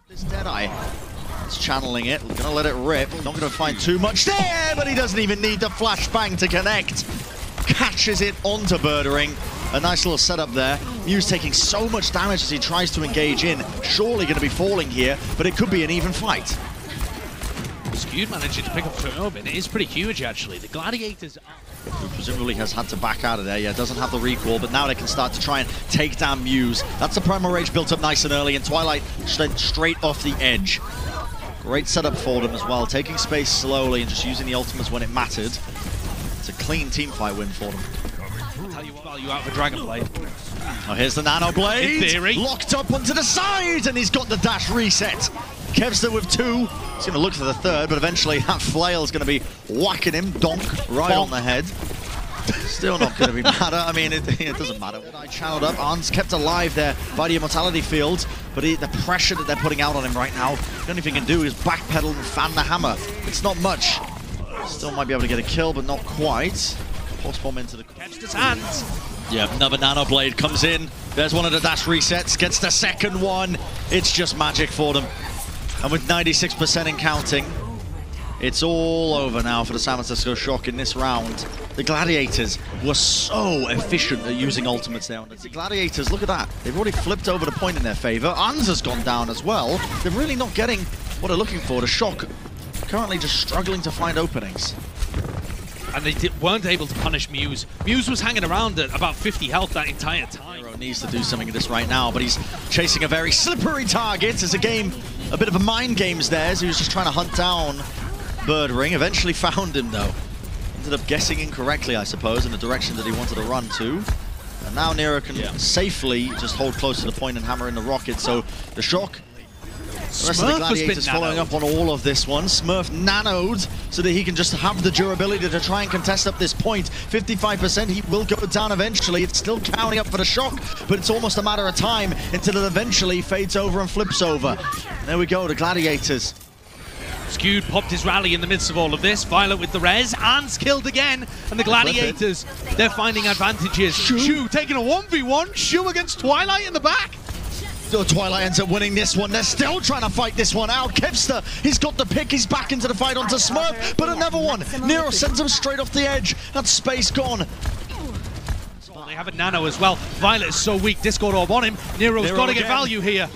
This Deadeye is channeling it, gonna let it rip, not gonna find too much there, but he doesn't even need the flashbang to connect. Catches it onto Birdering. A nice little setup there. Muse taking so much damage as he tries to engage in. Surely gonna be falling here, but it could be an even fight. Skewed managing to pick up Chernobyl. It is pretty huge, actually. The Gladiators who presumably has had to back out of there. Yeah, doesn't have the recall, but now they can start to try and take down Muse. That's the Primal Rage built up nice and early, and Twilight straight off the edge. Great setup for them as well, taking space slowly and just using the ultimates when it mattered. It's a clean team fight win for them. I'll tell you what value out for Dragon Blade. Oh, here's the Nano Blade. In theory. Locked up onto the side, and he's got the dash reset. Kevster with 2. He's going to look for the 3rd, but eventually that flail is going to be whacking him, donk, right on the head. Still not going to be matter. I mean, it doesn't matter. I channeled up. Arn's kept alive there by the Immortality Field, but the pressure that they're putting out on him right now, the only thing he can do is backpedal and fan the hammer. It's not much. Still might be able to get a kill, but not quite. Pulse bomb into the Kevster's hands. Yeah, another Nano Blade comes in. There's one of the dash resets, gets the second one. It's just magic for them. And with 96% in counting, it's all over now for the San Francisco Shock in this round. The Gladiators were so efficient at using ultimates there. The Gladiators, look at that. They've already flipped over the point in their favor. Ans has gone down as well. They're really not getting what they're looking for. The Shock currently just struggling to find openings. And they weren't able to punish Muse. Muse was hanging around at about 50 health that entire time. Hero needs to do something in this right now, but he's chasing a very slippery target. It's a game, a bit of a mind games there, so he was just trying to hunt down Birdering. Eventually found him, though. Ended up guessing incorrectly, I suppose, in the direction that he wanted to run to. And now Nero can safely just hold close to the point and hammer in the rocket, so the Shock... The rest of the Gladiators following up on all of this one. Smurf nanoed so that he can just have the durability to try and contest up this point. 55%, he will go down eventually. It's still counting up for the Shock, but it's almost a matter of time until it eventually fades over and flips over. And there we go, the Gladiators. Skewed popped his rally in the midst of all of this. Violet with the res. Ant's killed again. And the Gladiators, they're finding advantages. Shu taking a 1v1. Shu against Twilight in the back. Twilight ends up winning this one. They're still trying to fight this one out. Kevster, he's got the pick. He's back into the fight onto Smurf, but another one. Nero sends him straight off the edge. That's space gone. They have a Nano as well. Violet is so weak. Discord orb on him. Nero's got to get value here.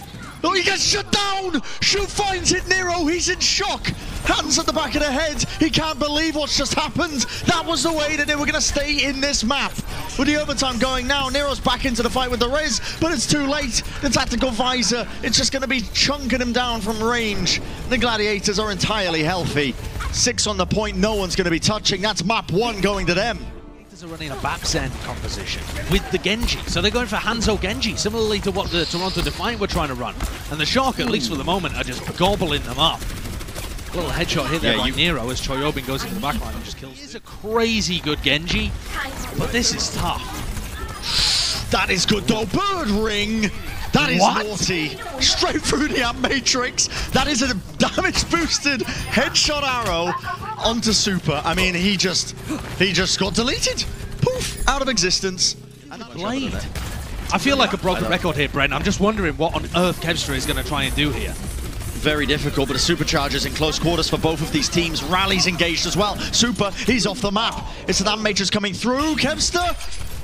Oh, he gets shut down! Shu finds it, Nero. He's in shock. Hands at the back of the head. He can't believe what's just happened. That was the way that they were going to stay in this map. With the overtime going now, Nero's back into the fight with the Riz, but it's too late. The tactical visor, it's just going to be chunking him down from range. The Gladiators are entirely healthy. 6 on the point, no one's going to be touching. That's map 1 going to them. Are running a Babsen composition with the Genji. So they're going for Hangzhou Genji, similarly to what the Toronto Defiant were trying to run. And the Shock, at least for the moment, are just gobbling them up. A little headshot hit there by Nero as Choyobin goes into the backline and just kills him. It's a crazy good Genji, but this is tough. That is good though. Birdering! That is naughty. Straight through the amp matrix. That is a damage boosted headshot arrow onto Super. I mean, he just got deleted. Poof, out of existence. And Blade. I feel like a broken record here, Brent. I'm just wondering what on earth Kevster is going to try and do here. Very difficult, but the Superchargers in close quarters for both of these teams. Rally's engaged as well. Super, he's off the map. It's the amp matrix coming through. Kevster,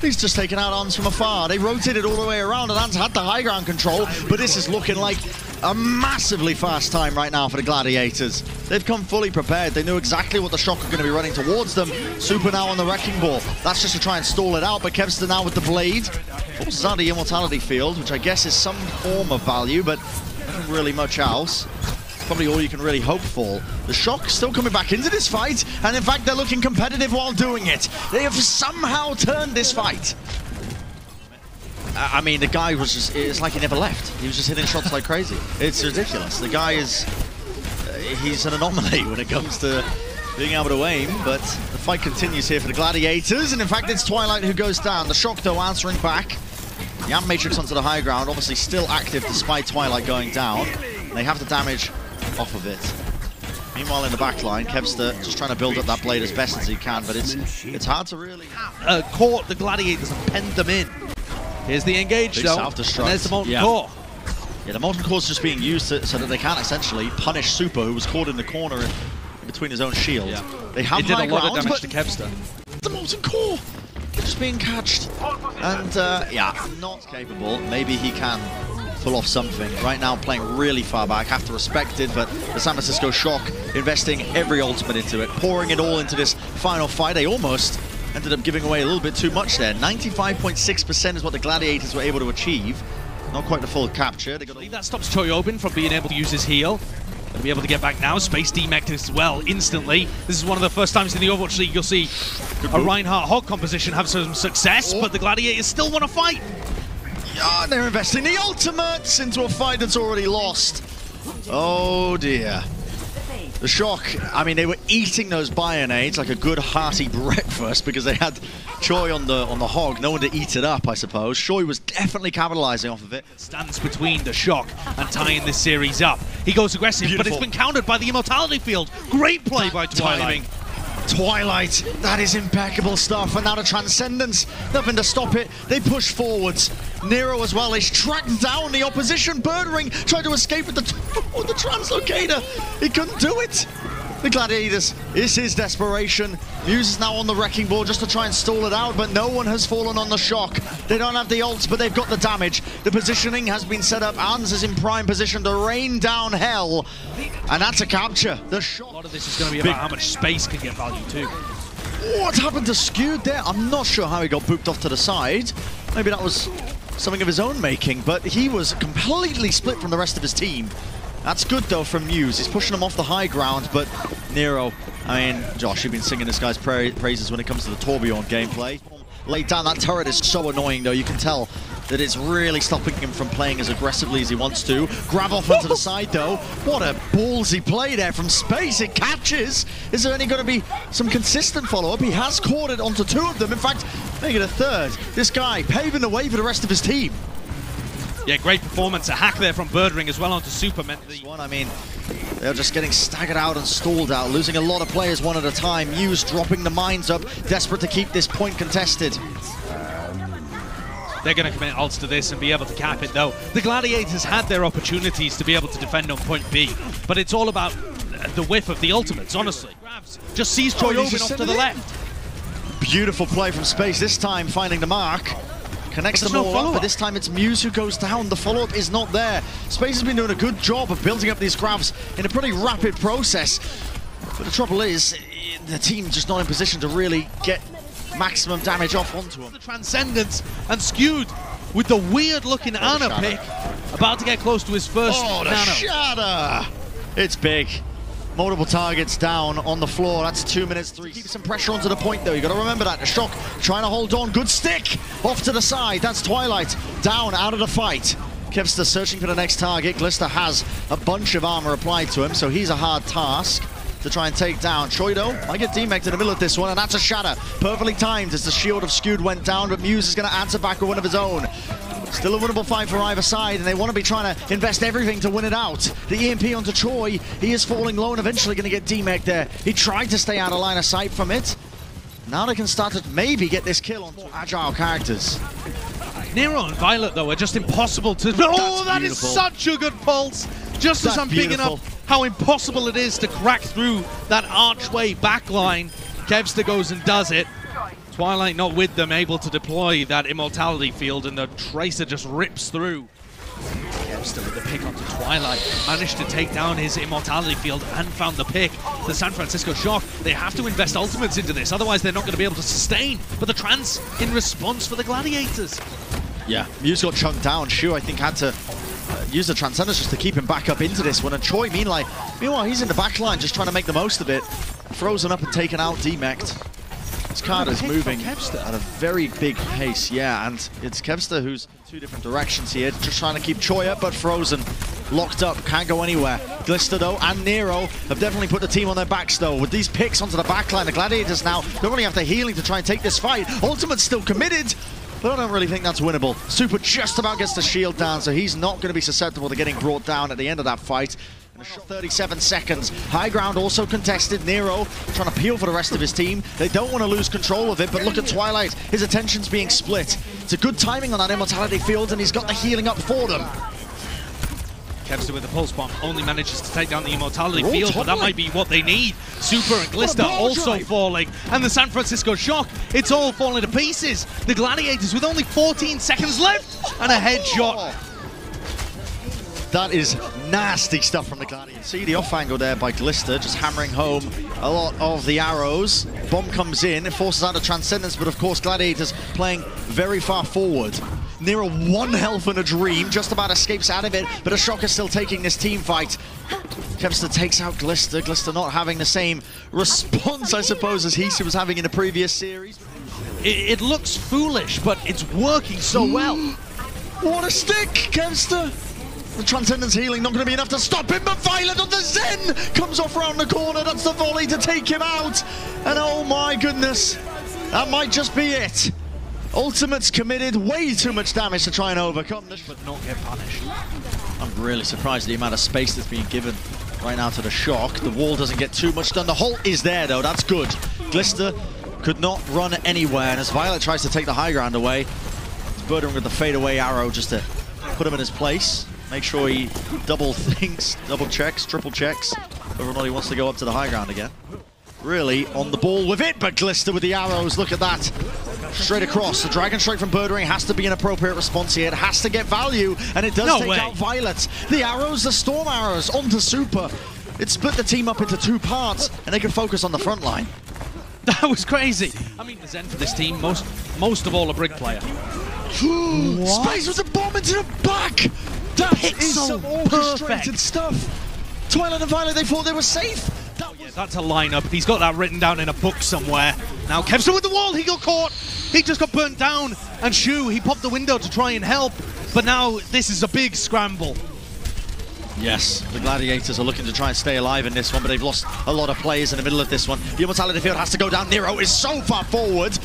he's just taken out Ans from afar. They rotated all the way around, and Ans had the high ground control, but this is looking like a massively fast time right now for the Gladiators. They've come fully prepared. They knew exactly what the Shock are going to be running towards them. Super now on the Wrecking Ball. That's just to try and stall it out, but Kevster now with the Blade. Forces out the Immortality Field, which I guess is some form of value, but nothing really much else. Probably all you can really hope for. The Shock still coming back into this fight, and in fact they're looking competitive while doing it. They have somehow turned this fight. I mean, the guy was just, it's like he never left. He was just hitting shots like crazy. It's ridiculous. The guy is, he's an anomaly when it comes to being able to aim, but the fight continues here for the Gladiators, and in fact it's Twilight who goes down. The Shock though answering back. The Amp Matrix onto the high ground, obviously still active despite Twilight going down. They have the damage off of it. Meanwhile in the back line, Kevster just trying to build up that Blade as best as he can, but it's hard to really... Caught the Gladiators and penned them in. Here's the engage though, and there's the molten core. Yeah, the molten core's just being used so that they can essentially punish Super, who was caught in the corner in between his own shield. Yeah. They have it did high a lot ground, of damage but to Kevster. the molten core just being catched. And yeah, not capable. Maybe he can pull off something. Right now playing really far back, have to respect it, but the San Francisco Shock investing every ultimate into it, pouring it all into this final fight. They almost ended up giving away a little bit too much there. 95.6% is what the Gladiators were able to achieve. Not quite the full capture. They got that stops Choyobin from being able to use his heal. Gonna be able to get back now. Space demeched as well instantly. This is one of the first times in the Overwatch League you'll see a Reinhardt Hog composition have some success, but the Gladiators still want to fight. Yeah, they're investing the ultimates into a fight that's already lost. Oh dear. The Shock, I mean, they were eating those Bionades like a good hearty breakfast because they had Choi on the Hog, no one to eat it up, I suppose. Choi was definitely capitalizing off of it. Stands between the Shock and tying this series up. He goes aggressive, but it's been countered by the Immortality Field. Great play by Twilight. Twilight, that is impeccable stuff, and now the Transcendence, nothing to stop it. They push forwards. Nero as well, he's tracked down the opposition. Birdring tried to escape with the Translocator. He couldn't do it. The Gladiators, this is desperation. Muse is now on the wrecking ball just to try and stall it out, but no one has fallen on the Shock. They don't have the ults, but they've got the damage. The positioning has been set up. Ans is in prime position to rain down hell, and that's a capture. The Shock. A lot of this is going to be about how much space can get value too. What happened to Skewed there? I'm not sure how he got booped off to the side. Maybe that was something of his own making, but he was completely split from the rest of his team. That's good though from Muse. He's pushing him off the high ground, but Nero, I mean, Josh, you've been singing this guy's praises when it comes to the Tourbillon gameplay. Laid down, that turret is so annoying though. You can tell that it's really stopping him from playing as aggressively as he wants to. Grab off onto the side though. What a ballsy play there from space. It catches. Is there any going to be some consistent follow-up? He has caught it onto two of them. In fact, make it a third. This guy paving the way for the rest of his team. Yeah, great performance. A hack there from Birdring as well onto Super meant the one. I mean, they're just getting staggered out and stalled out, losing a lot of players one at a time. Muse dropping the mines up, desperate to keep this point contested. They're going to commit ults to this and be able to cap it though. The Gladiators had their opportunities to be able to defend on point B, but it's all about the whiff of the ultimates, honestly. Just sees Choyobin off to the left. Beautiful play from space, this time finding the mark. Connects them all up, but this time it's Muse who goes down. The follow-up is not there. Space has been doing a good job of building up these grabs in a pretty rapid process. But the trouble is, the team just not in position to really get maximum damage off onto them. The Transcendence and Skewed with the weird-looking Ana pick, about to get close to his first nano. Shatter! It's big. Multiple targets down on the floor. That's 2 minutes 3. Keep some pressure onto the point though. You got to remember that. The Shock trying to hold on. Good stick off to the side. That's Twilight down out of the fight. Kevster searching for the next target. Glister has a bunch of armor applied to him, so he's a hard task to try and take down. Choido might get demeched in the middle of this one, and that's a shatter. Perfectly timed as the shield of Skewed went down, but Muse is going to answer back with one of his own. Still a winnable fight for either side, and they want to be trying to invest everything to win it out. The EMP onto Choi. He is falling low and eventually going to get demeched there. He tried to stay out of line of sight from it. Now they can start to maybe get this kill on agile characters. Nero and Violet, though, are just impossible to... Oh, that is such a good pulse! Just as I'm picking up how impossible it is to crack through that archway backline, Kevster goes and does it. Twilight not with them, able to deploy that Immortality Field, and the Tracer just rips through. Kevster with the pick onto Twilight, managed to take down his Immortality Field and found the pick. The San Francisco Shock, they have to invest ultimates into this, otherwise they're not going to be able to sustain. But the Trans in response for the Gladiators. Yeah, Muse got chunked down. Shu, I think, had to use the Transcendence just to keep him back up into this one. And Choi, meanwhile, he's in the back line just trying to make the most of it. Frozen up and taken out, demeched. This card is moving at a very big pace, yeah, and it's Kevster who's two different directions here, just trying to keep Choi up, but Frozen locked up, can't go anywhere. Glister though and Nero have definitely put the team on their backs though. With these picks onto the backline, the Gladiators now don't really have the healing to try and take this fight. Ultimate's still committed, but I don't really think that's winnable. Super just about gets the shield down, so he's not going to be susceptible to getting brought down at the end of that fight. 37 seconds. High ground also contested. Nero trying to peel for the rest of his team. They don't want to lose control of it, but look at Twilight. His attention's being split. It's a good timing on that Immortality Field, and he's got the healing up for them. Kevster with the pulse bomb only manages to take down the immortality field, but that might be what they need. Super and Glister also falling, and the San Francisco Shock, it's all falling to pieces. The Gladiators with only 14 seconds left and a headshot. That is nasty stuff from the Gladiators. See the off angle there by Glister, just hammering home a lot of the arrows. Bomb comes in, it forces out a Transcendence, but of course Gladiators playing very far forward. Nero, one health and a dream, just about escapes out of it, but a Shock is still taking this team fight. Kevster takes out Glister. Glister not having the same response, I suppose, as he was having in the previous series. It looks foolish, but it's working so well. What a stick, Kevster! The Transcendence healing not going to be enough to stop him, but Violet on the Zen comes off around the corner. That's the volley to take him out. And oh my goodness, that might just be it. Ultimate's committed, way too much damage to try and overcome this, but not get punished. I'm really surprised at the amount of space that's being given right now to the Shock. The wall doesn't get too much done. The halt is there though, that's good. Glister could not run anywhere, and as Violet tries to take the high ground away, it's Birdering with the fadeaway arrow just to put him in his place. Make sure he double thinks, double checks, triple checks, whether or not he wants to go up to the high ground again. Really on the ball with it, but Glister with the arrows, look at that. Straight across, the Dragon Strike from Birdering has to be an appropriate response here. It has to get value, and it does take out Violet. The arrows, the Storm arrows, onto Super. It split the team up into two parts, and they can focus on the front line. That was crazy. I mean, the Zen for this team, most of all a Brig player. Space with the bomb into the back! That is some orchestrated stuff. Twilight and Violet, they thought they were safe. That's a lineup. He's got that written down in a book somewhere. Now Kevster with the wall, he got caught. He just got burnt down. And Shu, he popped the window to try and help. But now this is a big scramble. Yes, the Gladiators are looking to try and stay alive in this one, but they've lost a lot of players in the middle of this one. The Immortality field has to go down. Nero is so far forward.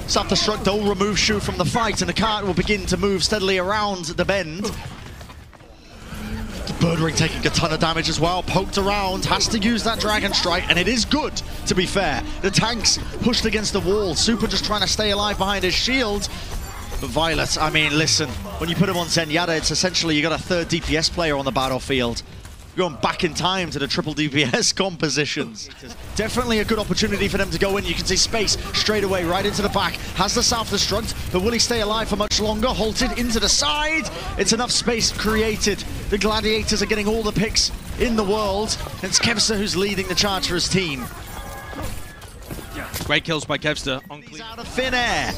Self-destruct, they'll remove Shu from the fight, and the cart will begin to move steadily around the bend. Birdering taking a ton of damage as well, poked around, has to use that Dragon Strike, and it is good, to be fair. The tanks pushed against the wall, Super just trying to stay alive behind his shield. But Violet, I mean, listen, when you put him on Zenyatta, it's essentially you got a third DPS player on the battlefield. You're going back in time to the triple DPS compositions. Definitely a good opportunity for them to go in. You can see Space straight away right into the back. Has the self-destruct, but will he stay alive for much longer? Halted into the side. It's enough space created. The Gladiators are getting all the picks in the world. It's Kevster who's leading the charge for his team. Great kills by Kevster. He's out of thin air.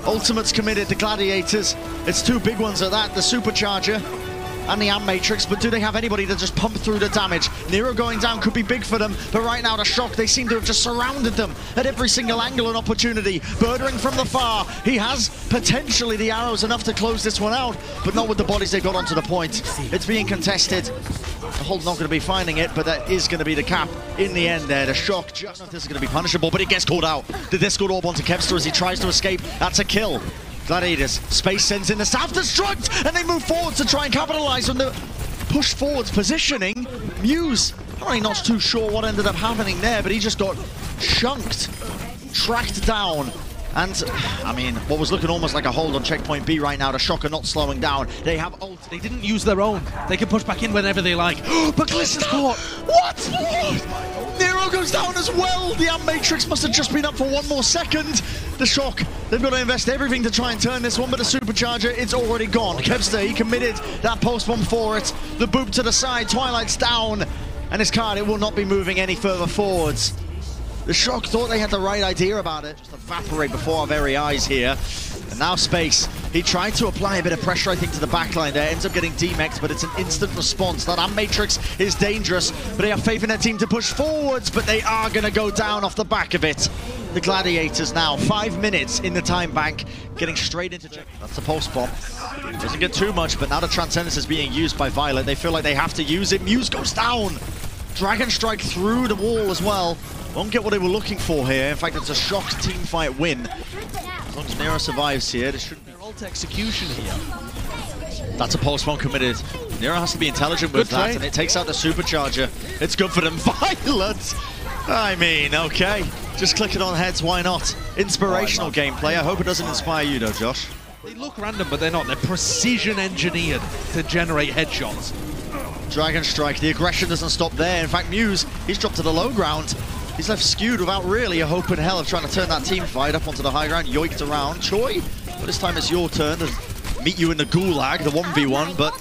Ultimate's committed, the Gladiators. It's two big ones at that, the Supercharger and the Amp Matrix, but do they have anybody to just pump through the damage? Nero going down could be big for them, but right now the Shock, they seem to have just surrounded them at every single angle and opportunity. Birdering from the far, he has potentially the arrows enough to close this one out, but not with the bodies they got onto the point. It's being contested. The Hulk not going to be finding it, but that is going to be the cap in the end there. The Shock, just not if this is going to be punishable, but he gets called out. The Discord Orb onto Kevster as he tries to escape. That's a kill. Gladiators, Space sends in the self-destruct, and they move forward to try and capitalize on the push forwards positioning. Muse, probably not too sure what ended up happening there, but he just got chunked, tracked down. And, I mean, what was looking almost like a hold on checkpoint B right now, the Shock are not slowing down. They have ult. They didn't use their own. They can push back in whenever they like. But Glister's caught. What? Nero goes down as well. The Amp Matrix must have just been up for one more second. The Shock, they've got to invest everything to try and turn this one, but the Supercharger, it's already gone. Kevster, he committed that post-bomb for it. The boop to the side, Twilight's down. And his card, it will not be moving any further forwards. The Shock thought they had the right idea about it. Just evaporate before our very eyes here. And now Space, he tried to apply a bit of pressure, I think, to the backline there. Ends up getting DMEX'd, but it's an instant response. That Amp Matrix is dangerous, but they have faith in their team to push forwards, but they are going to go down off the back of it. The Gladiators now, 5 minutes in the time bank, getting straight into check. That's the pulse bomb. Doesn't get too much, but now the Transcendence is being used by Violet. They feel like they have to use it. Muse goes down. Dragon Strike through the wall as well. Won't get what they were looking for here. In fact, it's a Shock team fight win. As long as Nero survives here, there shouldn't be ult execution here. That's a pulse bomb committed. Nero has to be intelligent with that, and it takes out the Supercharger. It's good for them. Violet! I mean, okay. Just click it on heads, why not? Inspirational gameplay. I hope it doesn't inspire you though, Josh. They look random, but they're not. They're precision engineered to generate headshots. Dragon Strike, the aggression doesn't stop there. In fact, Muse, he's dropped to the low ground. He's left skewed without really a hope in hell of trying to turn that team fight up onto the high ground. Yoinked around. Choi, but this time it's your turn to meet you in the gulag, the 1v1, but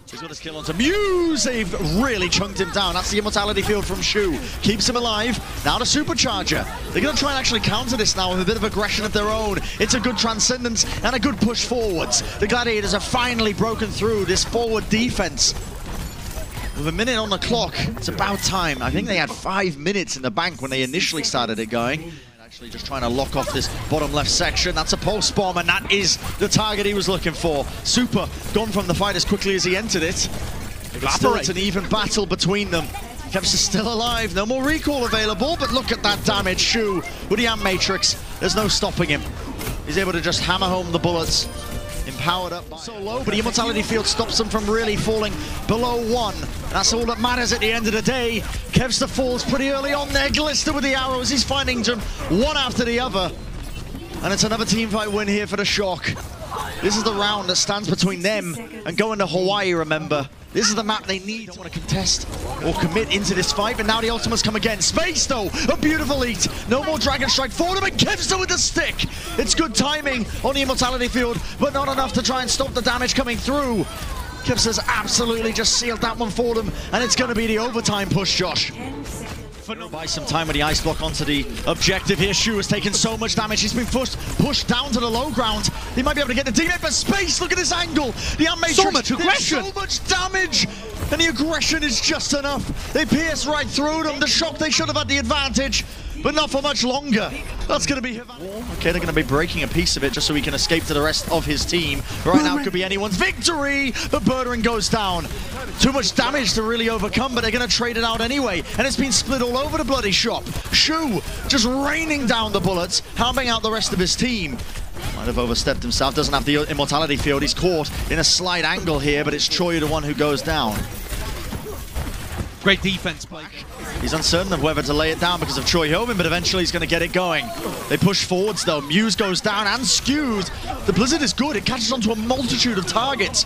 he's got his kill onto Muse. They've really chunked him down. That's the immortality field from Shu. Keeps him alive. Now the supercharger. They're going to try and actually counter this now with a bit of aggression of their own. It's a good transcendence and a good push forwards. The Gladiators have finally broken through this forward defense. With a minute on the clock, it's about time. I think they had 5 minutes in the bank when they initially started it going. Actually just trying to lock off this bottom left section. That's a pulse bomb, and that is the target he was looking for. Super gone from the fight as quickly as he entered it. But still, it's an even battle between them. Kevs is still alive. No more recall available, but look at that damage. Shu with the Amp Matrix. There's no stopping him. He's able to just hammer home the bullets. Empowered up so low, but the immortality field stops him from really falling below 1. That's all that matters at the end of the day. Kevster falls pretty early on there. Glister with the arrows. He's finding them one after the other. And it's another teamfight win here for the Shock. This is the round that stands between them and going to Hawaii, remember. This is the map they need. Don't want to contest or commit into this fight, but now the ultimates come again. Space, though, a beautiful eat. No more Dragon Strike for them, and Kevster with the stick. It's good timing on the immortality field, but not enough to try and stop the damage coming through. Kevster's absolutely just sealed that one for them, and it's going to be the overtime push, Josh. Buy some time with the ice block onto the objective here. Shu has taken so much damage. He's been pushed down to the low ground. He might be able to get the teammate, but Space, look at this angle. The Amp Matrix, so much aggression. So much damage. And the aggression is just enough. They pierce right through them. The Shock, they should have had the advantage, but not for much longer. That's going to be... Okay, they're going to be breaking a piece of it just so he can escape to the rest of his team. Right now, it could be anyone's victory, but Birdering goes down. Too much damage to really overcome, but they're going to trade it out anyway. And it's been split all over the bloody shop. Shu just raining down the bullets, helping out the rest of his team. Might have overstepped himself, doesn't have the immortality field. He's caught in a slight angle here, but it's Choi the one who goes down. Great defense play. He's uncertain of whether to lay it down because of Choi Hyobin, but eventually he's going to get it going. They push forwards though. Muse goes down and skewed. The Blizzard is good. It catches onto a multitude of targets,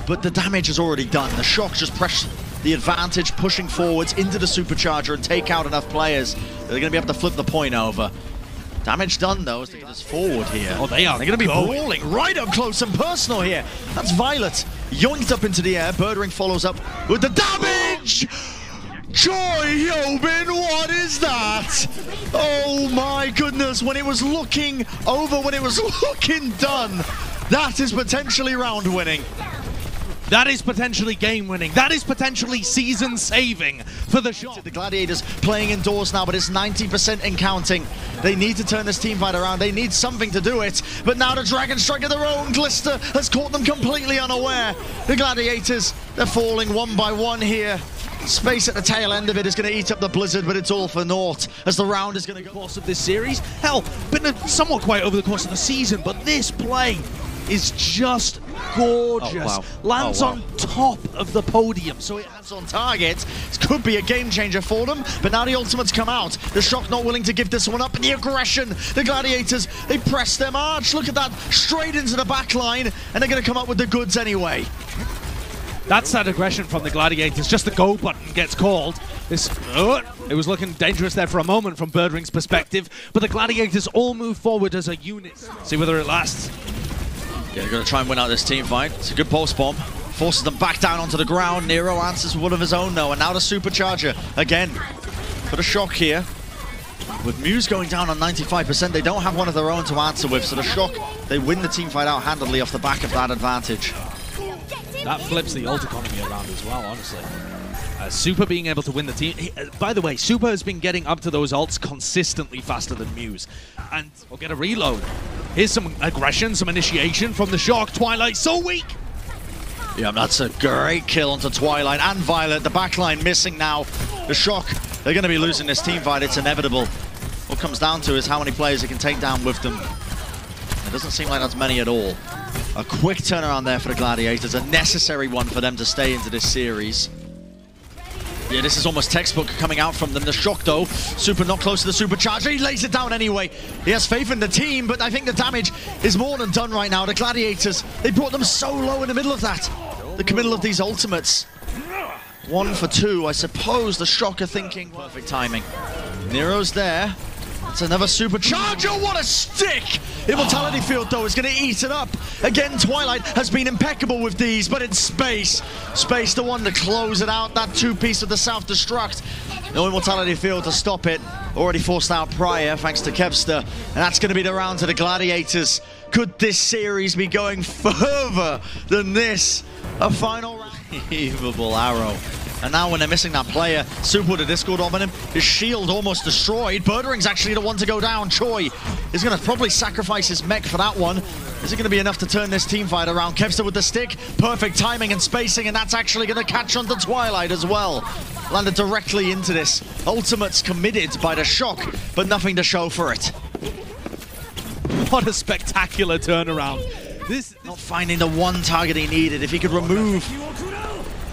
but the damage is already done. The Shock just press the advantage, pushing forwards into the supercharger and take out enough players. They're going to be able to flip the point over. Damage done though as they get us forward here. Oh, they are. They're going to be brawling right up close and personal here. That's Violet yoinked up into the air. Birdering follows up with the damage. Choi Hyobin, what is that? Oh my goodness, when it was looking over, when it was looking done, that is potentially round winning. That is potentially game winning. That is potentially season saving for the Shock. The Gladiators playing indoors now, but it's 90% and counting. They need to turn this team fight around. They need something to do it. But now the Dragon Strike of their own. Glister has caught them completely unaware. The Gladiators, they're falling one by one here. Space at the tail end of it is going to eat up the Blizzard, but it's all for naught as the round is going to go. Course of this series, hell, been somewhat quiet over the course of the season, but this play is just gorgeous. Oh, wow. Lands on top of the podium, so it lands on target. It could be a game changer for them, but now the ultimates come out. The Shock not willing to give this one up, and the aggression. The Gladiators, they press their march. Look at that, straight into the back line, and they're going to come up with the goods anyway. That's that aggression from the Gladiators. Just the go button gets called. It was looking dangerous there for a moment from Birdering's perspective, but the Gladiators all move forward as a unit. See whether it lasts. Yeah, they're going to try and win out this team fight. It's a good pulse bomb. Forces them back down onto the ground. Nero answers with one of his own though, and now the supercharger again for the Shock here. With Muse going down on 95%, they don't have one of their own to answer with, so the Shock, they win the team fight out handedly off the back of that advantage. That flips the ult economy around as well, honestly. Super being able to win the team. By the way, Super has been getting up to those ults consistently faster than Muse. And we'll get a reload. Here's some aggression, some initiation from the Shock. Twilight so weak. Yeah, that's a great kill onto Twilight and Violet. The backline missing now. The Shock, they're going to be losing this team fight. It's inevitable. What comes down to is how many players they can take down with them. It doesn't seem like that's many at all. A quick turnaround there for the Gladiators, a necessary one for them to stay into this series. Yeah, this is almost textbook coming out from them. The Shock, though, Super not close to the supercharger. He lays it down anyway. He has faith in the team, but I think the damage is more than done right now. The Gladiators, they brought them so low in the middle of that. The middle of these ultimates. 1 for 2, I suppose. The Shocker thinking perfect timing. Nero's there. It's another supercharger. What a stick! Immortality Field, though, is going to eat it up. Again, Twilight has been impeccable with these, but it's Space. Space, the one to close it out. That two-piece of the self-destruct. No Immortality Field to stop it. Already forced out prior, thanks to Kevster. And that's going to be the round to the Gladiators. Could this series be going further than this? A final round. Unbelievable arrow. And now when they're missing that player, Super with a Discord Dominant, his shield almost destroyed. Birdring's actually the one to go down. Choi is going to probably sacrifice his mech for that one. Is it going to be enough to turn this team fight around? Kevster with the stick, perfect timing and spacing, and that's actually going to catch onto Twilight as well. Landed directly into this. Ultimate's committed by the shock, but nothing to show for it. What a spectacular turnaround. This not finding the one target he needed. If he could remove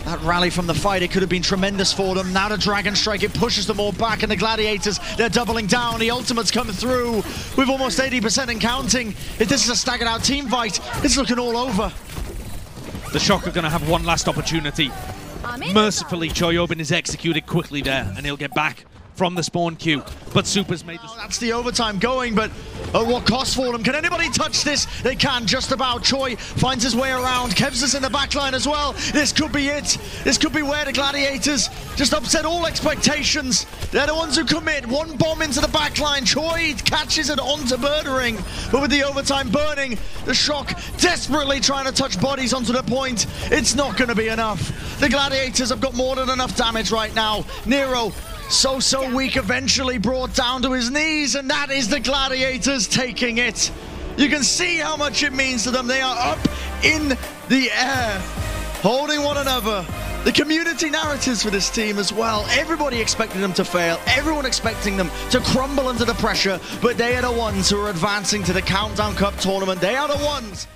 that rally from the fight, it could have been tremendous for them. Now the Dragon Strike, it pushes them all back, and the Gladiators, they're doubling down. The Ultimate's coming through with almost 80% and counting. If this is a staggered out team fight, it's looking all over. The Shock are going to have one last opportunity. Mercifully, Choyobin is executed quickly there, and he'll get back from the spawn queue. But Super's made the... That's the overtime going, but at what cost for them? Can anybody touch this? They can, just about. Choi finds his way around. Kevs is in the backline as well. This could be it. This could be where the Gladiators just upset all expectations. They're the ones who commit. One bomb into the backline. Choi catches it onto Birdering, but with the overtime burning, the Shock desperately trying to touch bodies onto the point. It's not going to be enough. The Gladiators have got more than enough damage right now. Nero, so weak, eventually brought down to his knees, and that is the Gladiators taking it. You can see how much it means to them. They are up in the air, holding one another. The community narratives for this team as well. Everybody expecting them to fail. Everyone expecting them to crumble under the pressure, but they are the ones who are advancing to the Countdown Cup tournament. They are the ones